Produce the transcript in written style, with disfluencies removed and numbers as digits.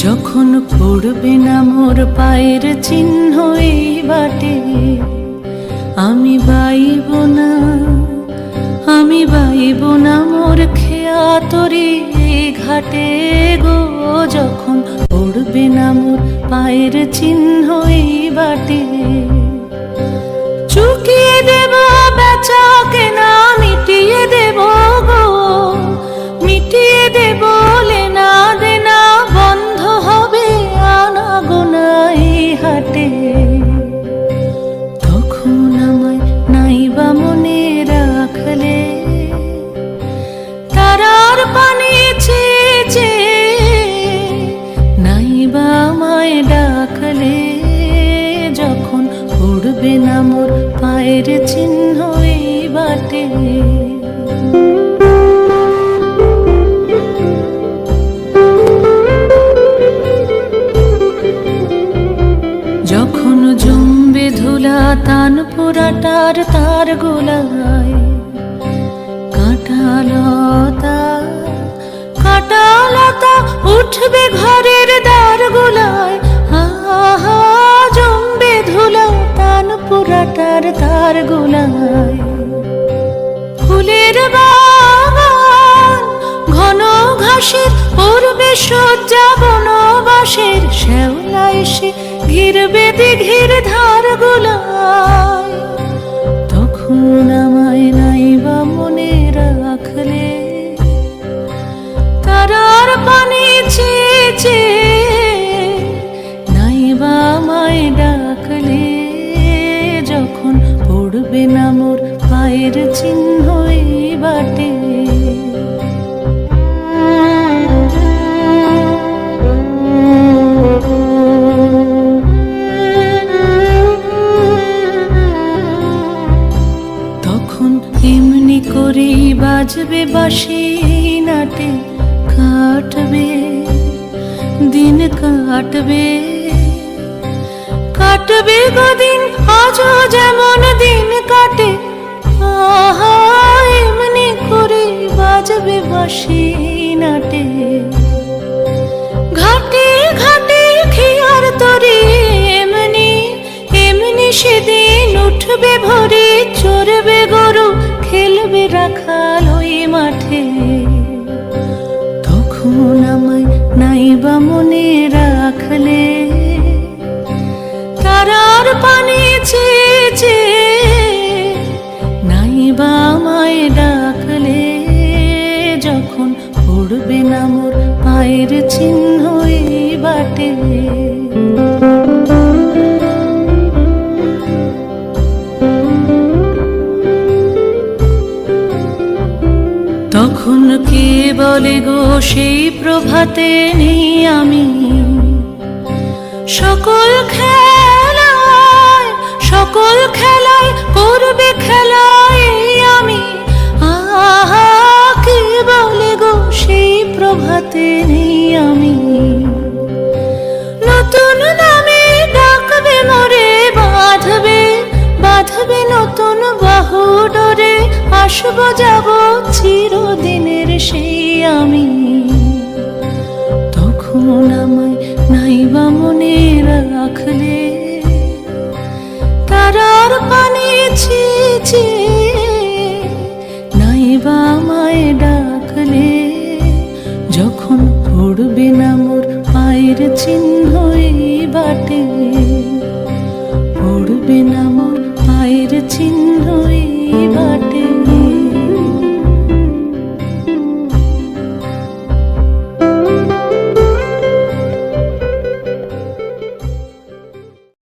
যখন পড়বে না মোর পায়ের চিহ্ন এই বাটে, আমি বাইব না, আমি বাইব না মোর খেয়া তরি ঘাটে গো। যখন পড়বে না মোর পায়ের চিহ্ন এই বাটে, চুকিয়ে দেব বেচা কেনা, মিটিয়ে দেব গো, মিটিয়ে দেব লেনা দেনা, বন্ধ হবে আনা গোনা এই হাটে। তখন আমায় নাইবা মনে রাখলে, তারার পানি চেয়ে চেয়ে নাইবা আমায় ডাকলে। যখন পড়বে না মোর পায়ের চিহ্ন এই বাটে, যখন জমবে ধুলা তান পোড়াটার তার গোলায়, কাঁটালতা কাঁটালতা উঠবে ঘরের দ্বার গোলায়। আহা জমবে ধুলা তান পোড়াটার তার গোলায়। ফুলের বাগান ঘন ঘাসের পূর্বে সজ্জা বনবাসের, শ্যাওলা এসে ঘিরবে দিঘির ধার গোলায়। তখন আমায় নাইবা মনে রাখলে, তারার পানি চেয়ে চেয়ে নাইবা আমায় ডাকলে। যখন পড়বে না মোর পায়ের চিহ্ন এই বাটে, তখন এমনি করেই বাজবে বাঁশি নাটে, কাটবে দিন কাটবে, কাটবে গদিন আজও যেমন দিন কাটে। আহা এমনি করে বাজবে বাঁশি নাটে, ঘাটে ঘাটে খেয়ার তরি এমনি এমনি সেদিন উঠবে ভরে, চড়বে গরু খেলবে রাখাল ওই মাঠে। তখন আমায় নাইবা মনে রাখলে, তারার পানি চেয়ে চেয়ে নাইবা আমায় ডাকলে। যখন পড়বে না মোর পায়ের চিহ্ন এই বাটে, তখন কে বলে গো সেই প্রভাতে নেই আমি। সকল খেলায় সকল খেলায় করবে খেলায় আমি। আহা কে বলে গো সেই প্রভাতে নেই আমি। নতুন নামে ডাকবে মোরে, বাঁধবে বাঁধবে নতুন বাহু ডোরে, আসবো যাব চিরদিনের সেই আমি। তখন আমায় নাইবা মনে রাখলে, তারার পানি চেয়ে চেয়ে নাইবা আমায় ডাকলে। যখন পড়বে না মোর পায়ের চিহ্ন এই বাটে, পড়বে না